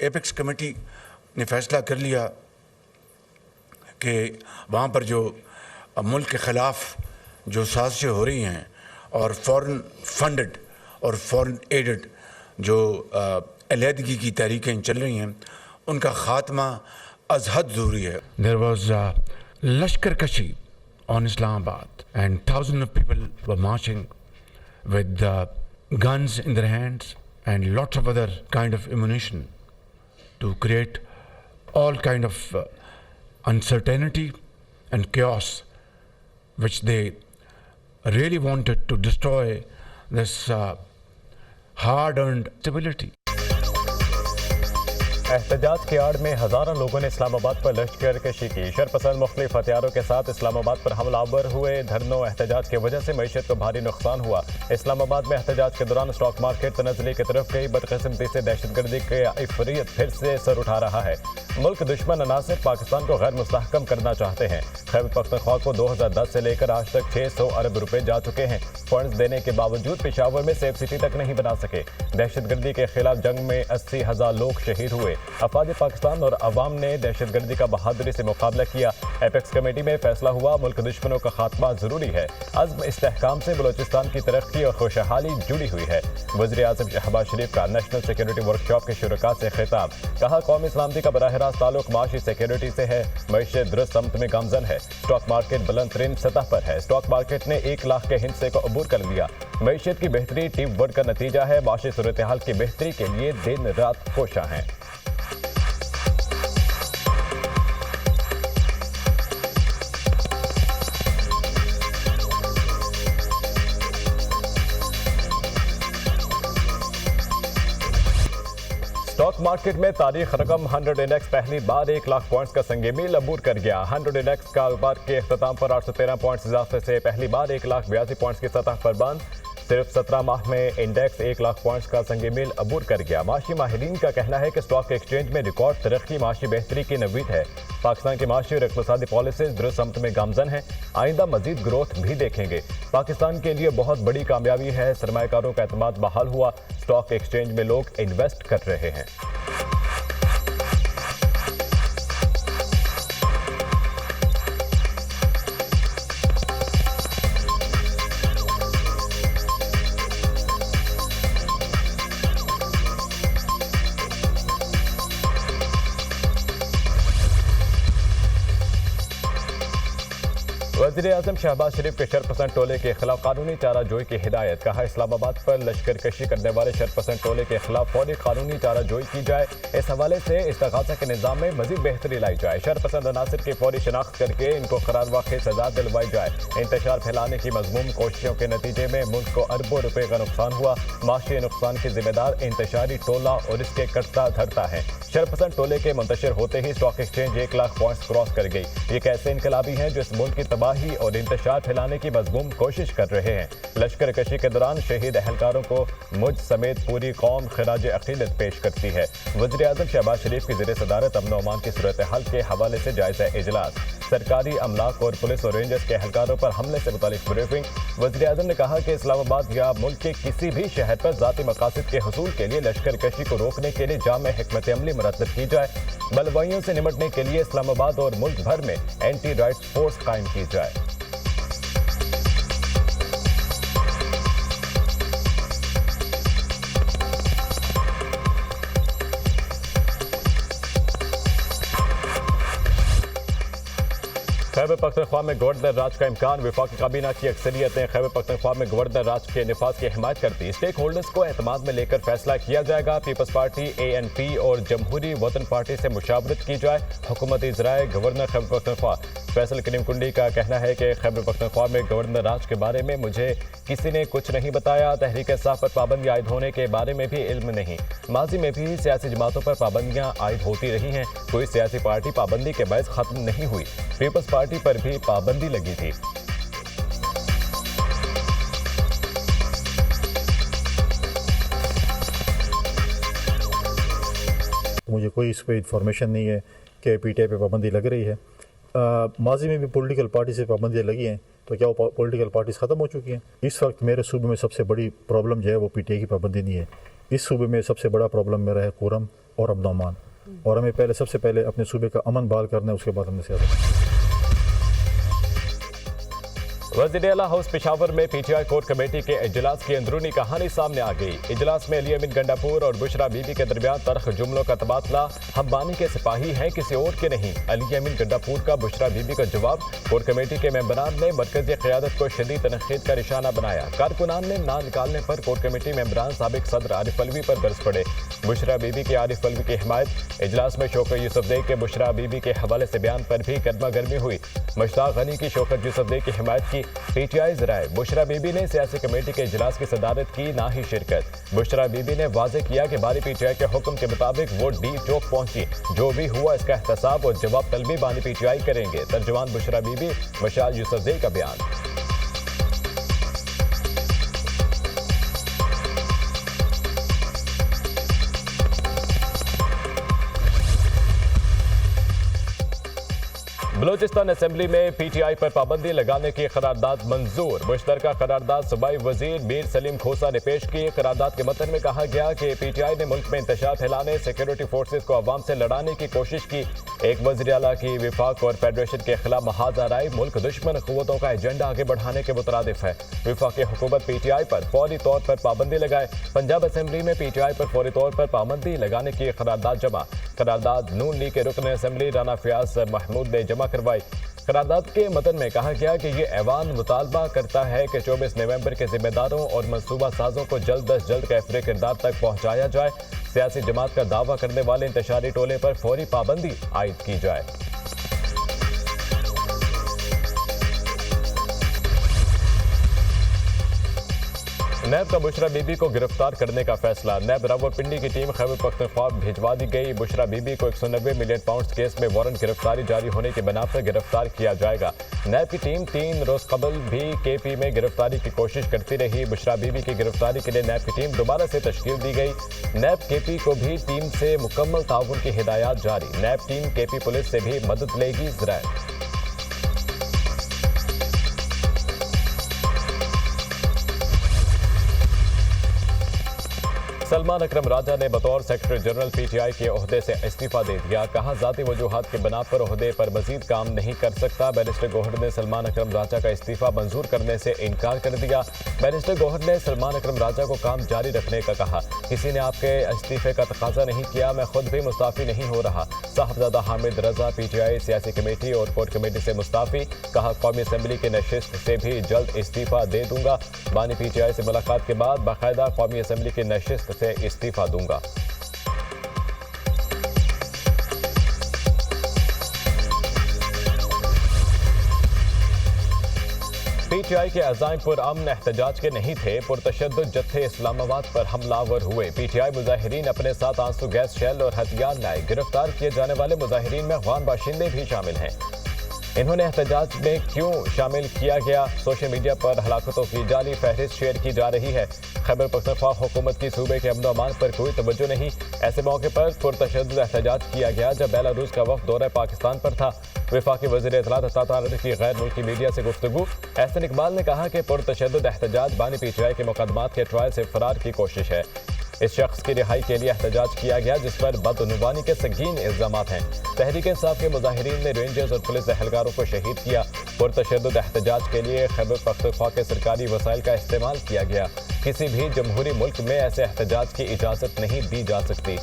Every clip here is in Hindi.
एपेक्स कमेटी ने फैसला कर लिया कि वहाँ पर जो मुल्क के ख़िलाफ़ जो साजिशें हो रही हैं और फ़ॉरेन फंडेड और फ़ॉरेन एडेड जो अलहदगी की तहरीकें चल रही हैं उनका ख़ात्मा अज़ हद ज़रूरी है। There was लश्कर कशी on Islamabad and thousands of people were marching with guns in their hands and lots of other kind of ammunition to create all kind of uncertainty and chaos, which they really wanted to destroy this hard-earned stability. एहतजाज की आड़ में हज़ारों लोगों ने इस्लामाबाद पर लश्कर कशी की। शरपसंद मुख्तलिफ हथियारों के साथ इस्लामाबाद पर हमलावर हुए। धरनों एहतजाज की वजह से मईशत को भारी नुकसान हुआ। इस्लामाबाद में एहतजाज के दौरान स्टॉक मार्केट तनज़्ज़ुली की तरफ गई। बदकिस्मती से दहशतगर्दी के इफरियत फिर से सर उठा रहा है। मुल्क दुश्मन अनासिर पाकिस्तान को गैर मुस्तहकम करना चाहते हैं। खैबर पख्तूनख्वा को 2010 से लेकर आज तक 600 अरब रुपए जा चुके हैं। फंड्स देने के बावजूद पेशावर में सेफ सिटी तक नहीं बना सके। दहशतगर्दी के खिलाफ जंग में 80,000 लोग शहीद हुए। अफवाज पाकिस्तान और अवाम ने दहशतगर्दी का बहादुरी से मुकाबला किया। एपेक्स कमेटी में फैसला हुआ, मुल्क दुश्मनों का खात्मा जरूरी है। अज़्म इस्तेहकाम से बलोचिस्तान की तरक्की और खुशहाली जुड़ी हुई है। वज़ीर आज़म शहबाज शरीफ का नेशनल सिक्योरिटी वर्कशॉप के शुरका से खिताब। कहा, कौमी सलामती का बराह रास्त ताल्लुक माशी सिक्योरिटी से है। मईशत दुरुस्त समत में गामजन है। स्टॉक मार्केट बुलंद तरीन सतह पर है। स्टॉक मार्केट ने 1 लाख के हिस्से को अबूर कर लिया। मईशत की बेहतरी टीम वर्क का नतीजा है। माशी सूरत हाल की बेहतरी के लिए दिन रात कोशा हैं। स्टॉक मार्केट में तारीख रकम 100 इंडेक्स पहली बार 1 लाख पॉइंट्स का संग मील अबूर कर गया। 100 इंडेक्स कारोबार के अख्ताम पर 813 पॉइंट्स इजाफे से पहली बार 1,82,000 पॉइंट्स की सतह पर बंद। सिर्फ 17 माह में इंडेक्स 1 लाख पॉइंट्स का संग मील अबूर कर गया। माशी माहिरीन का कहना है कि स्टॉक एक्सचेंज में रिकॉर्ड तरक्की माशी बेहतरी की नवीद है। पाकिस्तान की माशी और इक़्तिसादी पॉलिसीज दुरुस्त समत में गामजन है। आइंदा मजीद ग्रोथ भी देखेंगे। पाकिस्तान के लिए बहुत बड़ी कामयाबी है। सरमायाकारों का एतमाद बहाल हुआ। स्टॉक एक्सचेंज में लोग इन्वेस्ट कर रहे हैं। वज़ीर आज़म शहबाज शरीफ के शरपसंद टोले के खिलाफ कानूनी चाराजोई की हिदायत। कहा, इस्लामाबाद पर लश्कर कशी करने वाले शरपसंद टोले के खिलाफ फौरी कानूनी चाराजोई की जाए। इस हवाले से इस्तिग़ासा के निज़ाम में मज़ीद बेहतरी लाई जाए। शरपसंद अनासिर की फौरी शनाख्त करके इनको करार वाक़ई सजा दिलवाई जाए। इंतशार फैलाने की मज़मूम कोशिशों के नतीजे में मुल्क को अरबों रुपए का नुकसान हुआ। माशी नुकसान के जिम्मेदार इंतशारी टोला और इसके कट्टा धरता है। शरपसंद टोले के मुंतशिर होते ही stock exchange 1 lakh points cross कर गई। ये कैसे इनकलाबी हैं जो इस मुल्क की तबाही और इंतशार फैलाने की मज़मूम कोशिश कर रहे हैं। लश्कर कशी के दौरान शहीद अहलकारों को मुझ समेत पूरी कौम खराज अकीदत पेश करती है। वज़ीर आज़म शहबाज शरीफ की ज़ेर सदारत अमन और अमान की सूरत हाल के हवाले से जायज़ा इजलास। सरकारी अमलाक और पुलिस और रेंजर्स के अहलकारों पर हमले से मुतालिक ब्रीफिंग। वज़ीर आज़म ने कहा कि इस्लामाबाद या मुल्क के किसी भी शहर पर ज़ाती मकासद के हसूल के लिए लश्कर कशी को रोकने के लिए जामे हिकमत अमली मुरतब की जाए। बलवाइयों से निमटने के लिए इस्लामाबाद और मुल्क भर में एंटी राइट्स फोर्स कायम की जाए। खैबर पख्तूनख्वा में गवर्नर राज का इम्कान। वफाकी काबीना की अक्सरियतें खैबर पख्तूनख्वा में गवर्नर राज के निफाज की हिमायत करती। स्टेक होल्डर्स को एतमाद में लेकर फैसला किया जाएगा। पीपल्स पार्टी, ANP और जमहूरी वतन पार्टी से मुशावरत की जाए। हुकूमती इजराए गवर्नर खैबर पख्तूनख्वा फैसल करीम कुंडी का कहना है कि खैबर पख्तूनख्वा में गवर्नर राज के बारे में मुझे किसी ने कुछ नहीं बताया। तहरीक इंसाफ पर पाबंदी आयद होने के बारे में भी इल्म नहीं। माजी में भी सियासी जमातों पर पाबंदियाँ आयद होती रही हैं। कोई सियासी पार्टी पाबंदी के बायस खत्म नहीं हुई। पीपल्स पार्टी पर भी पाबंदी लगी थी। मुझे कोई इस पर इंफॉर्मेशन नहीं है कि PTI पे पाबंदी लग रही है। माजी में भी पॉलिटिकल पार्टी से पाबंदियाँ लगी हैं, तो क्या वो पॉलिटिकल पार्टीज ख़त्म हो चुकी हैं? इस वक्त मेरे सूबे में सबसे बड़ी प्रॉब्लम जो है वो PTI की पाबंदी नहीं है। इस सूबे में सबसे बड़ा प्रॉब्लम मेरा है कोरम और अमन अमान, और हमें पहले सबसे पहले अपने सूबे का अमन बहाल करना है, उसके बाद हमने सियासत। वज़ीर-ए-आला हाउस पेशावर में पीटीआई कोर कमेटी के इजलास की अंदरूनी कहानी सामने आ गई। इजलास में अली अमीन गंडापुर और बुशरा बीबी के दरमियान तल्ख जुमलों का तबादला। हम बानी के सिपाही हैं, किसी और के नहीं। अली अमीन गंडापुर का बुशरा बीबी का जवाब। कोर कमेटी के मेंबरान ने मरकजी क़यादत को शदीद तनक़ीद का निशाना बनाया। कारकुनान ने ना निकालने पर कोर कमेटी मेंबरान साबिक सदर आरिफ अलवी पर बरस पड़े। बुशरा बीबी के आरिफ अलवी की हिमायत। इजलास में शौकत यूसुफजई के बुशरा बीबी के हवाले से बयान पर भी गर्मा गर्मी हुई। मुश्ताक गनी की शौकत यूसुफजई की हिमायत की। पीटीआई ज़राए बुशरा बीबी ने सियासी कमेटी के इजलास की सदारत की, ना ही शिरकत। बुशरा बीबी ने वाज़ेह किया कि बानी पीटीआई के हुक्म के मुताबिक वो डी चौक पहुंची। जो भी हुआ इसका एहतसाब और जवाब तलबी बानी पीटीआई करेंगे। तर्जुमान बुशरा बीबी मशाल यूसुफजई का बयान। बलोचिस्तान असेंबली में पीटीआई पर पाबंदी लगाने की करारदाद मंजूर। मुश्तरका करारदाद सूबाई वजीर मीर सलीम खोसा ने पेश की। करारदाद के मतन में कहा गया कि पीटीआई ने मुल्क में इंतशार फैलाने, सिक्योरिटी फोर्सेज को अवाम से लड़ाने की कोशिश की। एक वज़ीर आला की विफाक और फेडरेशन के खिलाफ महाज आराई मुल्क दुश्मन क़ुव्वतों का एजेंडा आगे बढ़ाने के मुतरादिफ है। विफाकी हुकूमत पीटीआई पर फौरी तौर पर पाबंदी लगाए। पंजाब असेंबली में पीटीआई पर फौरी तौर पर पाबंदी लगाने की करारदाद जमा। करारदाद नून लीग के रुकन असेंबली राना फयाज महमूद ने जमा करवाई। करारदाद के मतन में कहा गया कि ये ऐवान मुतालबा करता है कि 24 नवंबर के जिम्मेदारों और मनसूबा साजों को जल्द अज जल्द कैफरे किरदार तक पहुंचाया जाए। सियासी जमात का दावा करने वाले इंतशारी टोले पर फौरी पाबंदी आयद की जाए। नैब का बुशरा बीबी को गिरफ्तार करने का फैसला। नैब रावलपिंडी की टीम खैबर पख्तूनख्वा भिजवा दी गई। बुशरा बीबी को 190 मिलियन पाउंड केस में वारंट गिरफ्तारी जारी होने की बिना पर गिरफ्तार किया जाएगा। नैब की टीम 3 रोज कबल भी केपी में गिरफ्तारी की कोशिश करती रही। बुशरा बीबी की गिरफ्तारी के लिए नैब की टीम दोबारा से तश्कील दी गई। नैब केपी को भी टीम से मुकम्मल ताउन की हिदायत जारी। नैब टीम केपी पुलिस से भी मदद लेगी। ज़राए सलमान अकरम राजा ने बतौर सेक्रेटरी जनरल पीटीआई के ओहदे से इस्तीफा दे दिया। कहा जाती वजूहात के बिना पर ओहदे पर मजीद काम नहीं कर सकता। बैरिस्टर गौहर ने सलमान अकरम राजा का इस्तीफा मंजूर करने से इनकार कर दिया। बैरिस्टर गौहर ने सलमान अकरम राजा को काम जारी रखने का कहा। किसी ने आपके इस्तीफे का तकाजा नहीं किया, मैं खुद भी मुस्ताफी नहीं हो रहा। साहबजादा हामिद रजा पीटीआई सियासी कमेटी और कोर कमेटी से मुस्ताफी। कहा कौमी असम्बली के नशिस्त से भी जल्द इस्तीफा दे दूंगा। बानी पीटीआई से मुलाकात के बाद बाकायदा कौमी असम्बली की नशिस्त से इस्तीफा दूंगा। पीटीआई के अज़ाइम पुरअमन एहतजाज के नहीं थे। पुरतशद्दुद जत्थे इस्लामाबाद पर हमलावर हुए। पीटीआई मुजाहिरीन अपने साथ आंसू गैस शेल और हथियार लाए। गिरफ्तार किए जाने वाले मुजाहिरीन में अफगान बाशिंदे भी शामिल हैं। इन्होंने एहतजाज में क्यों शामिल किया गया? सोशल मीडिया पर हलाकतों की जाली फहरिस्त शेयर की जा रही है। खैबर पख्तूनख्वा हुकूमत की सूबे के अमन अमान पर कोई तवज्जो नहीं। ऐसे मौके पर पुरतशद्दुद एहतजाज किया गया जब बेलारूस का वफ्द दौरे पाकिस्तान पर था। वफाकी वज़ीर इत्तलात अता की गैर मुल्की मीडिया से गुफ्तगू। एहसन इकबाल ने कहा कि पुरतशद्दुद एहतजाज बानी पीटीआई के मुकदमात के ट्रायल से फरार की कोशिश है। इस शख्स की रिहाई के लिए एहतजाज किया गया जिस पर बदनुवानी के संगीन इल्जामात हैं। तहरीक इंसाफ के मुजाहिरीन ने रेंजर्स और पुलिस एहलकारों को शहीद किया। पुरतशद्दुद एहतजाज के लिए खैबर पख्तूनख्वा के सरकारी वसाइल का इस्तेमाल किया गया। किसी भी जमहूरी मुल्क में ऐसे एहतजाज की इजाज़त नहीं दी जा सकती।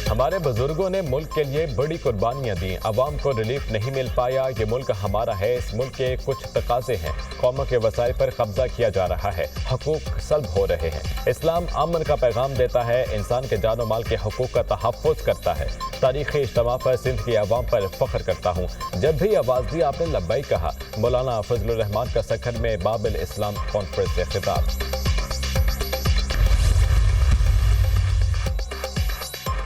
हमारे बुजुर्गों ने मुल्क के लिए बड़ी कुर्बानियां दी। अवाम को रिलीफ नहीं मिल पाया। ये मुल्क हमारा है। इस मुल्क के कुछ तकाजे हैं। कौमों के वसाइल पर कब्जा किया जा रहा है। हकूक सल्ब हो रहे हैं। इस्लाम अमन का पैगाम देता है। इंसान के जान और माल के हकूक का तहफ़्फ़ुज़ करता है। तारीख़ी इज्तिमा पर सिंध की अवाम पर फ़ख्र करता हूँ। जब भी आवाज़ दी आपने लब्बैक कहा। मौलाना फजलुर रहमान का सखर में बाबिल इस्लाम कॉन्फ्रेंस से खिताब।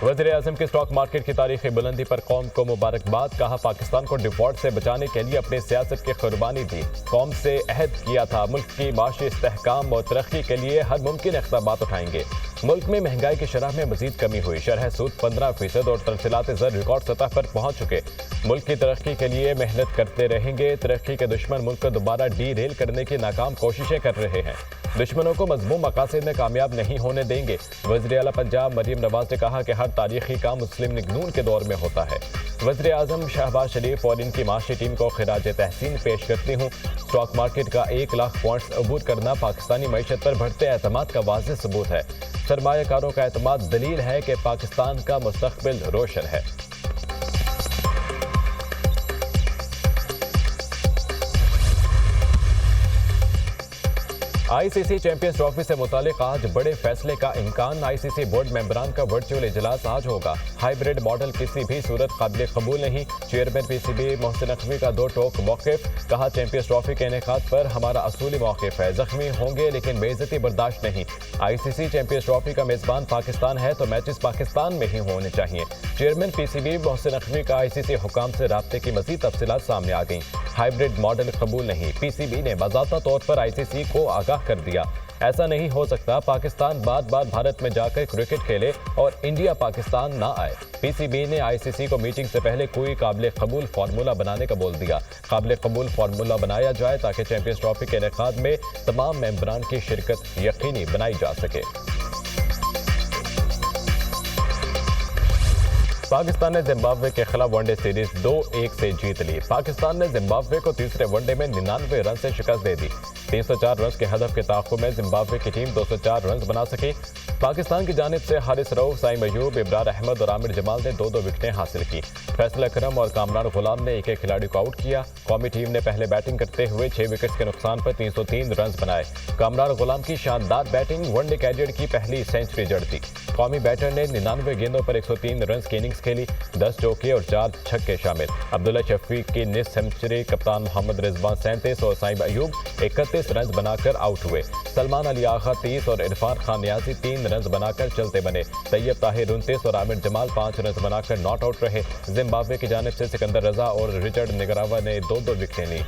वज़ीर-ए-आज़म की स्टॉक मार्केट की तारीख़ी बुलंदी पर कौम को मुबारकबाद। कहा पाकिस्तान को डिफ़ॉल्ट से बचाने के लिए अपनी सियासत की कुर्बानी दी। कौम से अहद किया था मुल्क की माशी इस्तेहकाम और तरक्की के लिए हर मुमकिन इक़दामात उठाएंगे। मुल्क में महंगाई की शरह में मजीद कमी हुई। शरह सूद 15% और तरसीलात ज़र रिकॉर्ड सतह पर पहुंच चुके। मुल्क की तरक्की के लिए मेहनत करते रहेंगे। तरक्की के दुश्मन मुल्क को दोबारा डी रेल करने की नाकाम कोशिशें कर रहे हैं। दुश्मनों को मजमूम मकासद में कामयाब नहीं होने देंगे। वज़ीर आला पंजाब मरीम नवाज ने कहा कि हर तारीखी काम मुस्लिम लीग नून के दौर में होता है। वज़ीर आज़म शहबाज शरीफ और इनकी माशी टीम को खिराज तहसीन पेश करती हूँ। स्टॉक मार्केट का 1 लाख पॉइंट्स अबूर करना पाकिस्तानी मईशत पर बढ़ते एतमाद का वाज़ेह सबूत है। सरमायाकारों का एतमाद दलील है कि पाकिस्तान का मुस्तकबिल रोशन है। आईसीसी चैंपियंस ट्रॉफी से मुतालिक आज बड़े फैसले का इम्कान। आईसीसी बोर्ड मेंबरान का वर्चुअल इजलास आज होगा। हाइब्रिड मॉडल किसी भी सूरत काबिल कबूल नहीं। चेयरमैन पीसीबी मोहसिन नकवी का 2 टोक मौक़िफ़। कहा, चैंपियंस ट्रॉफी के इनेकाद पर हमारा असूली मौक़िफ़ है। जख्मी होंगे लेकिन बेइज्जती बर्दाश्त नहीं। आईसीसी चैंपियंस ट्रॉफी का मेज़बान पाकिस्तान है तो मैचेस पाकिस्तान में ही होने चाहिए। चेयरमैन पीसीबी मोहसिन नकवी का आईसीसी हुकाम से राब्ते की मज़ीद तफसीलात सामने आ गई। हाइब्रिड मॉडल कबूल नहीं। पीसीबी ने बाज़ाब्ता तौर पर आईसीसी को आगाह कर दिया। ऐसा नहीं हो सकता पाकिस्तान बार बार भारत में जाकर क्रिकेट खेले और इंडिया पाकिस्तान ना आए। पीसीबी ने आईसीसी को मीटिंग से पहले कोई काबिल कबूल फार्मूला बनाने का बोल दिया। काबिल कबूल फार्मूला बनाया जाए ताकि चैंपियंस ट्रॉफी के इनेकाद में तमाम मेंबरान की शिरकत यकीनी बनाई जा सके। पाकिस्तान ने जिम्बाब्वे के खिलाफ वनडे सीरीज 2-1 से जीत ली। पाकिस्तान ने जिम्बाब्वे को तीसरे वनडे में 99 रन से शिकस्त दे दी। 304 रन के हदफ के ताक़ुब में जिम्बाब्वे की टीम 204 रन बना सकी। पाकिस्तान की जानिब से हारिस रऊफ, साइम अयूब, इब्रार अहमद और आमिर जमाल ने 2-2 विकेटें हासिल की। फैसल अकरम और कामरान गुलाम ने एक खिलाड़ी को आउट किया। कौमी टीम ने पहले बैटिंग करते हुए 6 विकेट्स के नुकसान पर 303 रन बनाए। कामरान गुलाम की शानदार बैटिंग वनडे कैरियर की पहली सेंचुरी जड़ दी। कौमी बैटर ने 99 गेंदों पर 103 रन की इनिंग्स खेली। 10 चौके और 4 छक्के शामिल। अब्दुल्ला शफीक की निस सेंचुरी, कप्तान मोहम्मद रिजवान 37 और साइम अयूब 31 रन बनाकर आउट हुए। सलमान अली आगा 30 और इरफान खान नियाजी 3 रन बनाकर चलते बने। तैयब ताहिर 29 और आमिर जमाल 5 रन बनाकर नॉट आउट रहे। जिम्बाब्वे की जानिब से सिकंदर रजा और रिचर्ड निगरावा ने 2-2 विकेटें ली।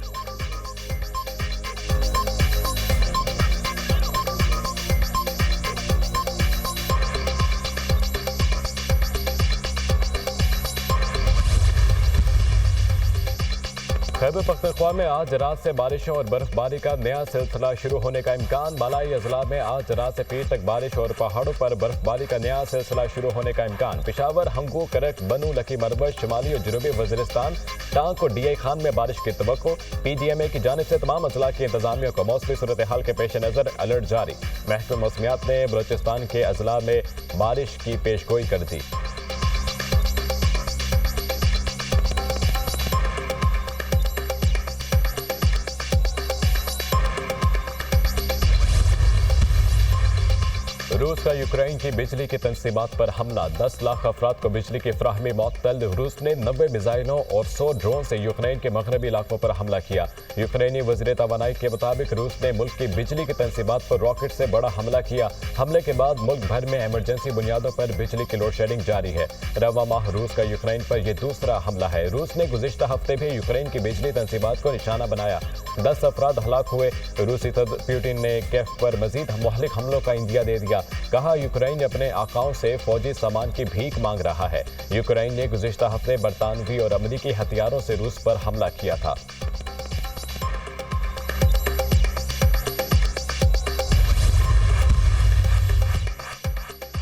खैबर पख्तूनख्वा में आज रात से बारिशों और बर्फबारी का नया सिलसिला शुरू होने का इम्कान। बालाई अजला में आज रात से पीर तक बारिश और पहाड़ों पर बर्फबारी का नया सिलसिला शुरू होने का इम्कान। पेशावर, हंगू, करक, बनू, लकी मरबज, शुमाली और जनूबी वज़ीरिस्तान, टांक और डीआई खान में बारिश की तवक्को। पीडीएमए की जानिब से तमाम अजला की इंतजामिया को मौसमी सूरत हाल के पेश नज़र अलर्ट जारी। महकमा मौसमियात ने बलोचिस्तान के अजला में बारिश की पेशगोई कर दी। रूस का यूक्रेन की बिजली की तंसीबात पर हमला। 10 लाख अफराद को बिजली की फ्राहमी मअतल। रूस ने 90 मिसाइलों और 100 ड्रोन से यूक्रेन के मगरबी इलाकों पर हमला किया। यूक्रेनी वज़ीर तवानाई के मुताबिक रूस ने मुल्क की बिजली की तंसीबात पर रॉकेट से बड़ा हमला किया। हमले के बाद मुल्क भर में इमरजेंसी बुनियादों पर बिजली की लोड शेडिंग जारी है। रवा माह रूस का यूक्रेन पर यह दूसरा हमला है। रूस ने गुज़िश्ता हफ्ते भी यूक्रेन की बिजली तंसीबात को निशाना बनाया। 10 अफराद हलाक हुए। रूसी सदर पुतिन ने कीव पर मजीद मुहलिक हमलों का इंदिया दे दिया। कहा, यूक्रेन अपने आकाओं से फौजी सामान की भीख मांग रहा है। यूक्रेन ने गुज़िश्ता हफ्ते बरतानवी और अमरीकी हथियारों से रूस पर हमला किया था।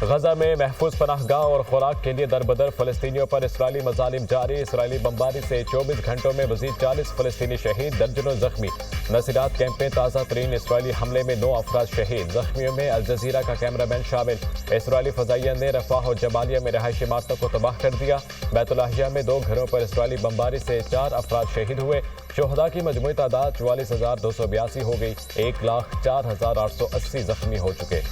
गजा में महफूज पनाहगाह और खुराक के लिए दरबदर फ़लस्तीनियों पर इसराइली मजालिम जारी। इसराइली बमबारी से 24 घंटों में मजीद 40 फ़लस्तीनी शहीद, दर्जनों जख्मी। नसीरात कैंप में ताज़ा तरीन इसराइली हमले में 9 अफराद शहीद। जख्मियों में अल जजीरा का कैमरामैन शामिल। इसराइली फ़ज़ाइया ने रफ़ाह और जबालिया में रहायशी इमारतों को तबाह कर दिया। बैतुल्लाहिया में 2 घरों पर इसराइली बमबारी से 4 अफराद शहीद हुए। शुहदा की मजमूई तादाद 44,282 हो गई। 1,04,880 जख्मी हो चुके।